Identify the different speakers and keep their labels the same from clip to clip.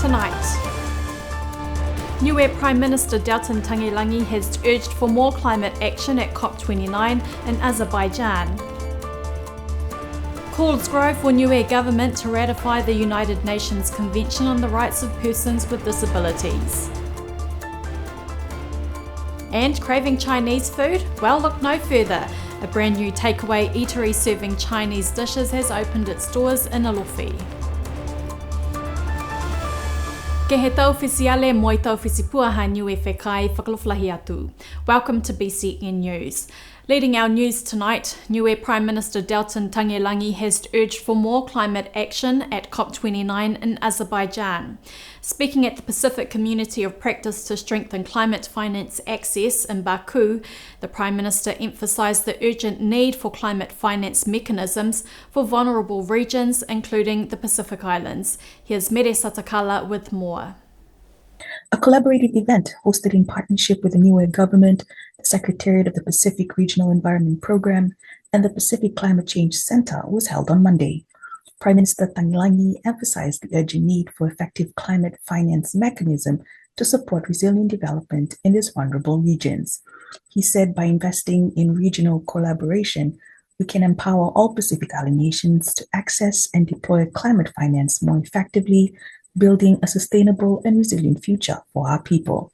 Speaker 1: tonight. Niue Prime Minister Delton Tangelangi has urged for more climate action at COP29 in Azerbaijan. Calls grow for Niue government to ratify the United Nations Convention on the Rights of Persons with Disabilities. And craving Chinese food? Well, look no further. A brand new takeaway eatery serving Chinese dishes has opened its doors in Alofi. Ke he tau whisiale moi tau whisipuaha Niue whekai whakaloflahi atu. Welcome to BCN News. Leading our news tonight, Niue Prime Minister Delton Tangelangi has urged for more climate action at COP29 in Azerbaijan. Speaking at the Pacific Community of Practice to Strengthen Climate Finance Access in Baku, the Prime Minister emphasised the urgent need for climate finance mechanisms for vulnerable regions, including the Pacific Islands. Here's Mere Satakala with more.
Speaker 2: A collaborative event hosted in partnership with the Niue government, the Secretariat of the Pacific Regional Environment Program, and the Pacific Climate Change Center was held on Monday. Prime Minister Tangelangi emphasized the urgent need for effective climate finance mechanism to support resilient development in these vulnerable regions. He said by investing in regional collaboration, we can empower all Pacific Island nations to access and deploy climate finance more effectively, building a sustainable and resilient future for our people.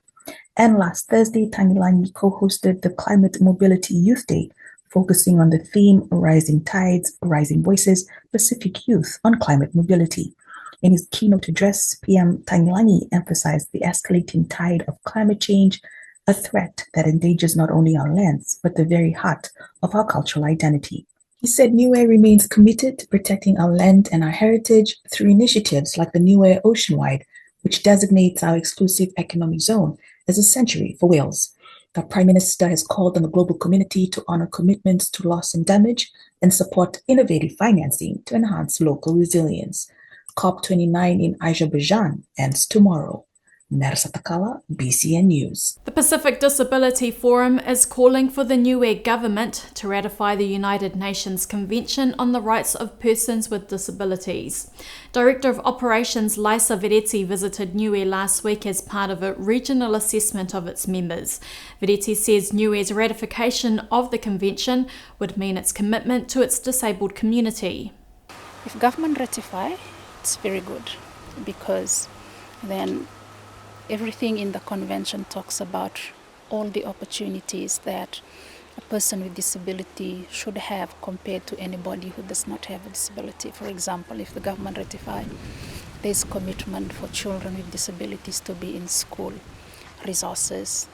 Speaker 2: And last Thursday, Tangelangi co-hosted the Climate Mobility Youth Day, focusing on the theme Rising Tides, Rising Voices, Pacific Youth on Climate Mobility. In his keynote address, PM Tangelangi emphasized the escalating tide of climate change, a threat that endangers not only our lands, but the very heart of our cultural identity. He said Niue remains committed to protecting our land and our heritage through initiatives like the Niue Oceanwide, which designates our exclusive economic zone as a sanctuary for whales. The Prime Minister has called on the global community to honor commitments to loss and damage and support innovative financing to enhance local resilience. COP29 in Azerbaijan ends tomorrow. Nersa Takala, BCN News.
Speaker 1: The Pacific Disability Forum is calling for the Niue government to ratify the United Nations Convention on the Rights of Persons with Disabilities. Director of Operations Laisa Vereti visited Niue last week as part of a regional assessment of its members. Vereti says Niue's ratification of the convention would mean its commitment to its disabled community.
Speaker 3: If government ratify, it's very good, because then everything in the convention talks about all the opportunities that a person with disability should have compared to anybody who does not have a disability. For example, if the government ratify, there's commitment for children with disabilities to be in school, resources,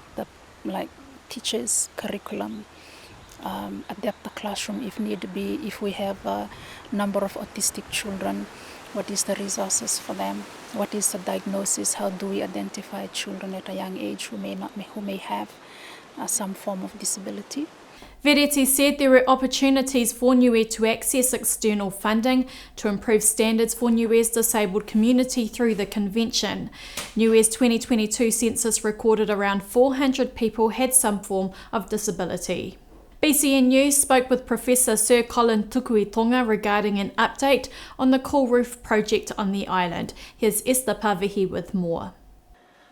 Speaker 3: like teachers, curriculum, adapt the classroom if need be. If we have a number of autistic children, what is the resources for them? What is the diagnosis? How do we identify children at a young age who may have some form of disability?
Speaker 1: Vereti said there are opportunities for Niue to access external funding to improve standards for Niue's disabled community through the convention. Niue's 2022 census recorded around 400 people had some form of disability. BCN News spoke with Professor Sir Colin Tukuitonga regarding an update on the Cool Roof project on the island. Here's Esther Pavihi with more.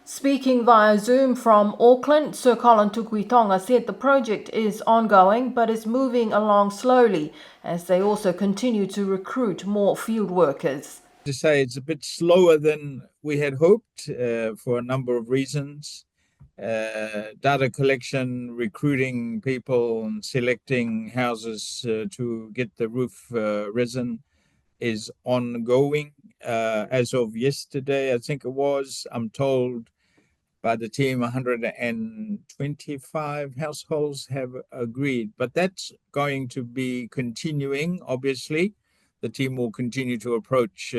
Speaker 4: Speaking via Zoom from Auckland, Sir Colin Tukuitonga said the project is ongoing but is moving along slowly as they also continue to recruit more field workers.
Speaker 5: To say it's a bit slower than we had hoped for a number of reasons. Data collection, recruiting people and selecting houses to get the roof resin is ongoing. As of yesterday, I think it was, I'm told by the team 125 households have agreed, but that's going to be continuing, obviously. The team will continue to approach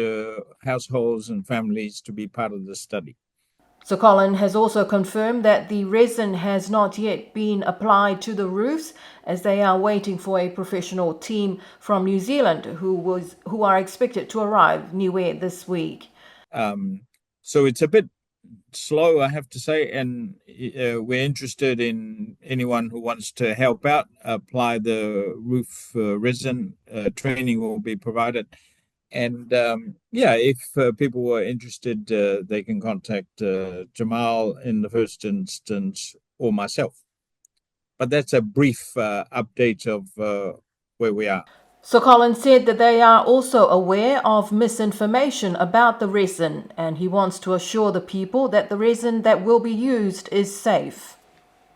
Speaker 5: households and families to be part of the study.
Speaker 4: Sir Colin has also confirmed that the resin has not yet been applied to the roofs as they are waiting for a professional team from New Zealand who are expected to arrive Niue this week.
Speaker 5: So it's a bit slow, I have to say, and we're interested in anyone who wants to help out, apply the roof resin. Training will be provided. And if people were interested, they can contact Jamal in the first instance or myself. But that's a brief update of where we are.
Speaker 4: So Colin said that they are also aware of misinformation about the resin, and he wants to assure the people that the resin that will be used is safe.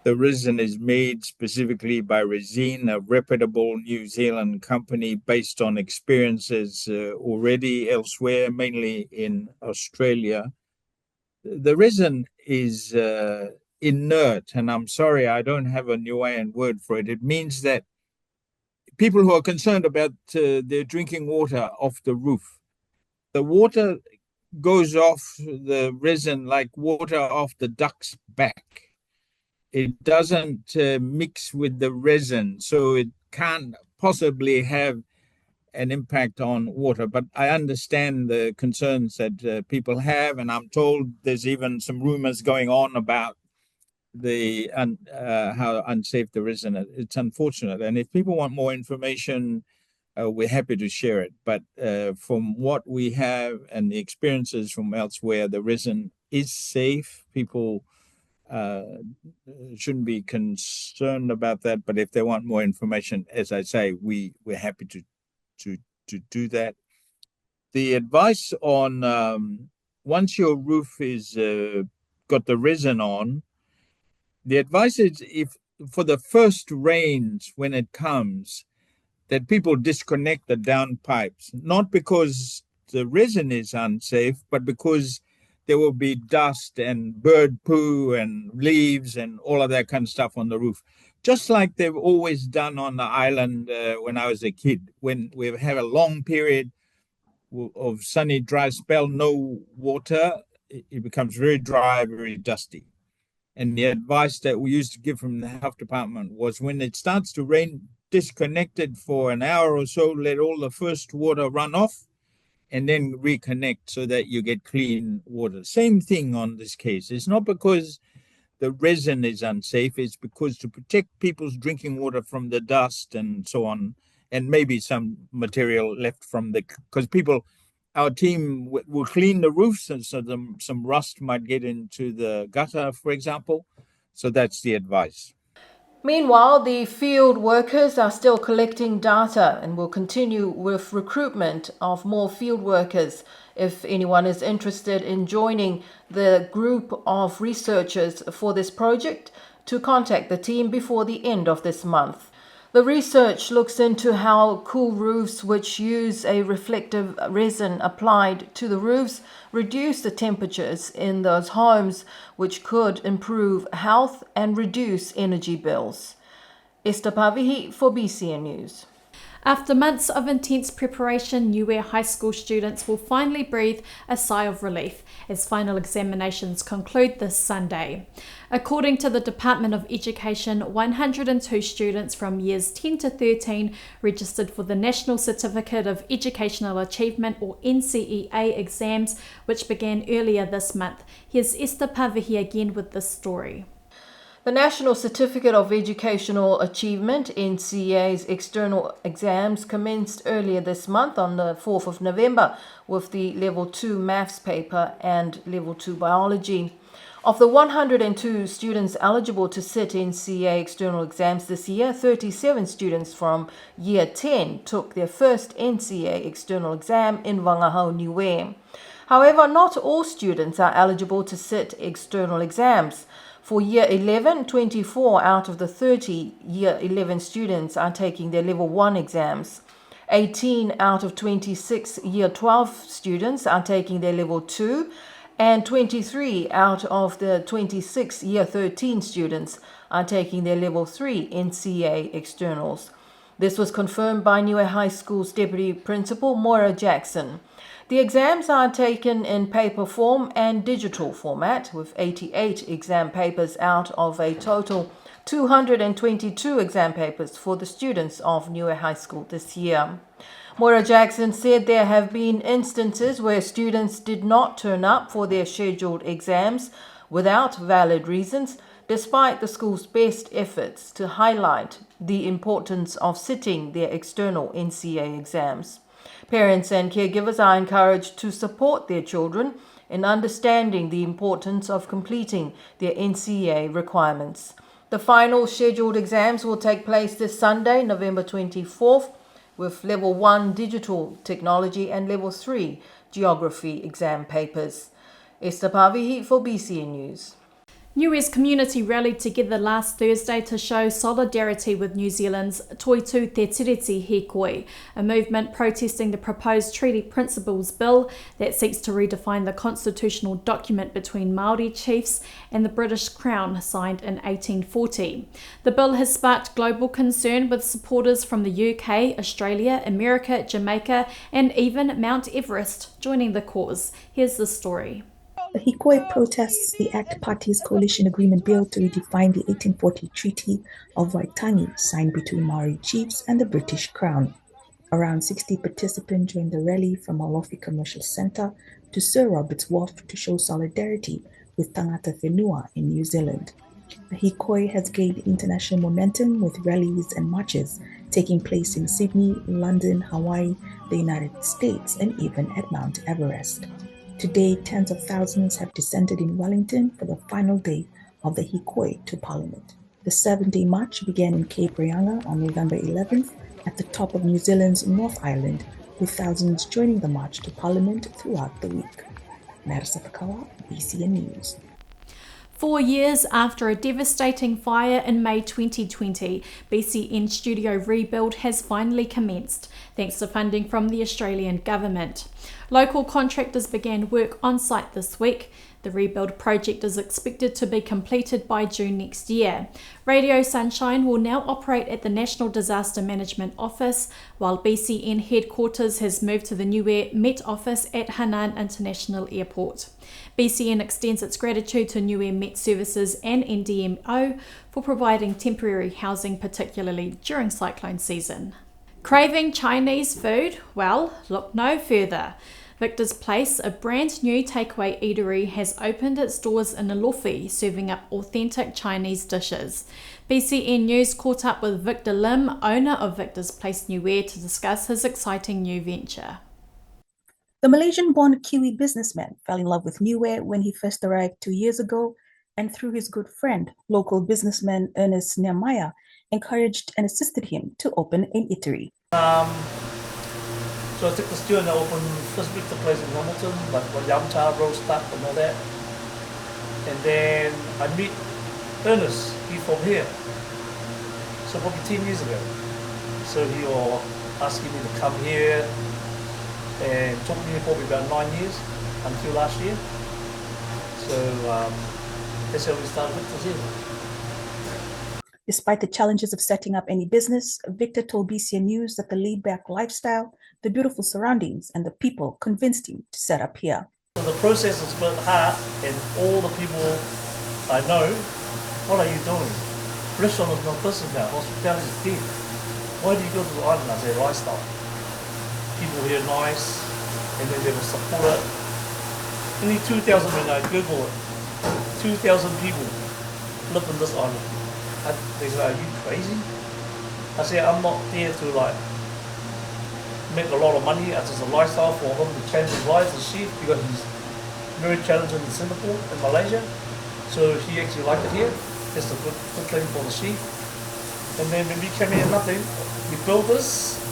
Speaker 5: The resin is made specifically by Resin, a reputable New Zealand company based on experiences already elsewhere, mainly in Australia. The resin is inert, and I'm sorry, I don't have a Niuean word for it. It means that people who are concerned about their drinking water off the roof, the water goes off the resin like water off the duck's back. It doesn't mix with the resin, so it can't possibly have an impact on water. But I understand the concerns that people have, and I'm told there's even some rumors going on about how unsafe the resin is. It's unfortunate, and if people want more information, we're happy to share it. But from what we have and the experiences from elsewhere, the resin is safe. People shouldn't be concerned about that. But if they want more information, as I say, we're happy to do that. The advice on once your roof is got the resin on, the advice is if for the first rains when it comes, that people disconnect the downpipes, not because the resin is unsafe, but because there will be dust and bird poo and leaves and all of that kind of stuff on the roof. Just like they've always done on the island when I was a kid. When we've had a long period of sunny, dry spell, no water, it becomes very dry, very dusty. And the advice that we used to give from the health department was when it starts to rain, disconnect it for an hour or so, let all the first water run off, and then reconnect so that you get clean water. Same thing on this case. It's not because the resin is unsafe, it's because to protect people's drinking water from the dust and so on, and maybe some material left from because our team will clean the roofs, and so some rust might get into the gutter, for example. So that's the advice.
Speaker 4: Meanwhile, the field workers are still collecting data and will continue with recruitment of more field workers. If anyone is interested in joining the group of researchers for this project, to contact the team before the end of this month. The research looks into how cool roofs which use a reflective resin applied to the roofs reduce the temperatures in those homes, which could improve health and reduce energy bills. Esther Pavihi for BCN News.
Speaker 1: After months of intense preparation, Niue High School students will finally breathe a sigh of relief as final examinations conclude this Sunday. According to the Department of Education, 102 students from years 10 to 13 registered for the National Certificate of Educational Achievement or NCEA exams, which began earlier this month. Here's Esther Pavihi again with this story.
Speaker 4: The National Certificate of Educational Achievement, NCEA's external exams commenced earlier this month on the 4th of November with the Level 2 Maths paper and Level 2 Biology. Of the 102 students eligible to sit NCEA external exams this year, 37 students from Year 10 took their first NCEA external exam in Wangahau, Niue. However, not all students are eligible to sit external exams. For Year 11, 24 out of the 30 Year 11 students are taking their Level 1 exams. 18 out of 26 Year 12 students are taking their Level 2, and 23 out of the 26 Year 13 students are taking their Level 3 NCEA externals. This was confirmed by Niue High School's Deputy Principal, Moira Jackson. The exams are taken in paper form and digital format, with 88 exam papers out of a total 222 exam papers for the students of Niue High School this year. Moira Jackson said there have been instances where students did not turn up for their scheduled exams without valid reasons, despite the school's best efforts to highlight the importance of sitting their external NCEA exams. Parents and caregivers are encouraged to support their children in understanding the importance of completing their NCEA requirements. The final scheduled exams will take place this Sunday, November 24th, with Level 1 Digital Technology and Level 3 Geography exam papers. Esther Pavihi for BCN News.
Speaker 1: Niue's community rallied together last Thursday to show solidarity with New Zealand's Toitu Te Tiriti Hikoi, a movement protesting the proposed treaty principles bill that seeks to redefine the constitutional document between Māori chiefs and the British Crown signed in 1840. The bill has sparked global concern with supporters from the UK, Australia, America, Jamaica and even Mount Everest joining the cause. Here's the story.
Speaker 2: The Hikoi protests the ACT Party's coalition agreement bill to redefine the 1840 Treaty of Waitangi signed between Maori chiefs and the British Crown. Around 60 participants joined the rally from Alofi Commercial Centre to Sir Robert's Wharf to show solidarity with Tangata Whenua in New Zealand. The Hikoi has gained international momentum with rallies and marches taking place in Sydney, London, Hawaii, the United States, and even at Mount Everest. Today, tens of thousands have descended in Wellington for the final day of the Hikoi to Parliament. The 7-day march began in Cape Reinga on November 11th at the top of New Zealand's North Island, with thousands joining the march to Parliament throughout the week. Marisa Pakawa, BCN News.
Speaker 1: 4 years after a devastating fire in May 2020, BCN studio rebuild has finally commenced, thanks to funding from the Australian government. Local contractors began work on site this week. The rebuild project is expected to be completed by June next year. Radio Sunshine will now operate at the National Disaster Management Office, while BCN headquarters has moved to the Niue Met Office at Hainan International Airport. BCN extends its gratitude to Niue Met Services and NDMO for providing temporary housing, particularly during cyclone season. Craving Chinese food? Well, look no further. Victor's Place, a brand new takeaway eatery, has opened its doors in Alofi, serving up authentic Chinese dishes. BCN News caught up with Victor Lim, owner of Victor's Place Niue, to discuss his exciting new venture.
Speaker 2: The Malaysian-born Kiwi businessman fell in love with Niue when he first arrived 2 years ago, and through his good friend, local businessman Ernest Nehemiah, encouraged and assisted him to open an eatery.
Speaker 6: So I took the stew and I opened first Victor Place in Hamilton, like yam cha, roast duck and all that. And then I meet Ernest, he's from here. So probably 10 years ago. So he was asking me to come here, and took me probably about 9 years until last year. So that's how we started Victor's here.
Speaker 2: Despite the challenges of setting up any business, Victor told BCN News that the laid-back lifestyle, the beautiful surroundings, and the people convinced him to set up here.
Speaker 6: So the process is a bit hard, and all the people I know, what are you doing? Restaurant is not business now, hospitality is dead. Why do you go to the island? I say lifestyle. People here nice, and then they will support it. Only 2,000 when I Google it, 2,000 people live in this island. They say, are you crazy? I say, I'm not there to like make a lot of money. It's just a lifestyle for him to change his life as a chef, because he's very challenging in Singapore and Malaysia. So he actually liked it here. It's a good thing for the chef. And then when we came here, nothing. We built this,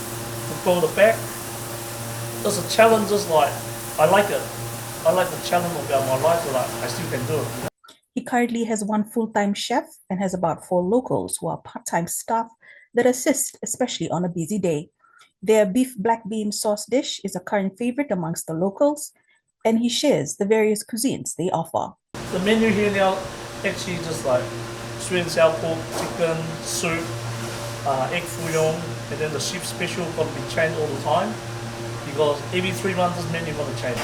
Speaker 6: we built it back. There's a challenge, just like, I like it. I like the challenge about my life, so like, I still can do it. You know?
Speaker 2: He currently has one full-time chef and has about 4 locals who are part-time staff that assist, especially on a busy day. Their beef black bean sauce dish is a current favorite amongst the locals, and he shares the various cuisines they offer.
Speaker 6: The menu here now actually just like sweet and sour pork, chicken, soup, egg fouillon, and then the chef special going to be changed all the time, because every 3 months this menu going to change.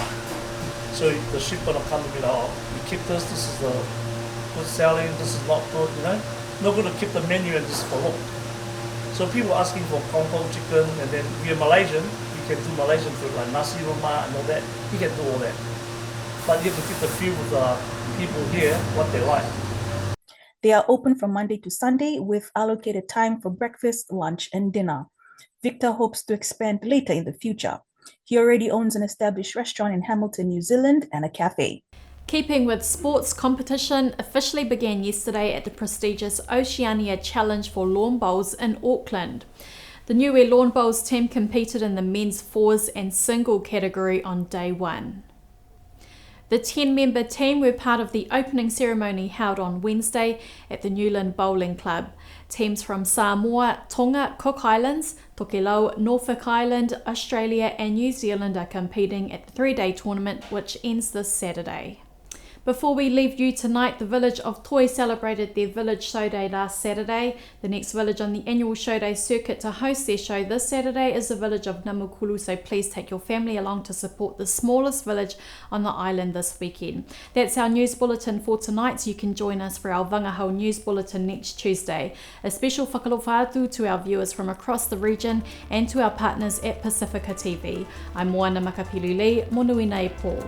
Speaker 6: So the chef going to come to me like, oh, we keep this is the good selling, this is not good, you know. Not going to keep the menu and just for look. So people asking for Kong Kong chicken, and then we are Malaysian, we can do Malaysian food like nasi lemak and all that. We can do all that. But you have to keep the feel with the people here, what they like.
Speaker 2: They are open from Monday to Sunday with allocated time for breakfast, lunch, and dinner. Victor hopes to expand later in the future. He already owns an established restaurant in Hamilton, New Zealand, and a cafe.
Speaker 1: Keeping with sports, competition officially began yesterday at the prestigious Oceania Challenge for Lawn Bowls in Auckland. The Niue Lawn Bowls team competed in the men's fours and single category on day one. The 10-member team were part of the opening ceremony held on Wednesday at the Newland Bowling Club. Teams from Samoa, Tonga, Cook Islands, Tokelau, Norfolk Island, Australia and New Zealand are competing at the 3-day tournament, which ends this Saturday. Before we leave you tonight, the village of Toi celebrated their village show day last Saturday. The next village on the annual show day circuit to host their show this Saturday is the village of Namukulu, so please take your family along to support the smallest village on the island this weekend. That's our news bulletin for tonight, so you can join us for our Wangahau News Bulletin next Tuesday. A special whakalofa atu to our viewers from across the region and to our partners at Pacifica TV. I'm Moana Makapiluli, monui nei po.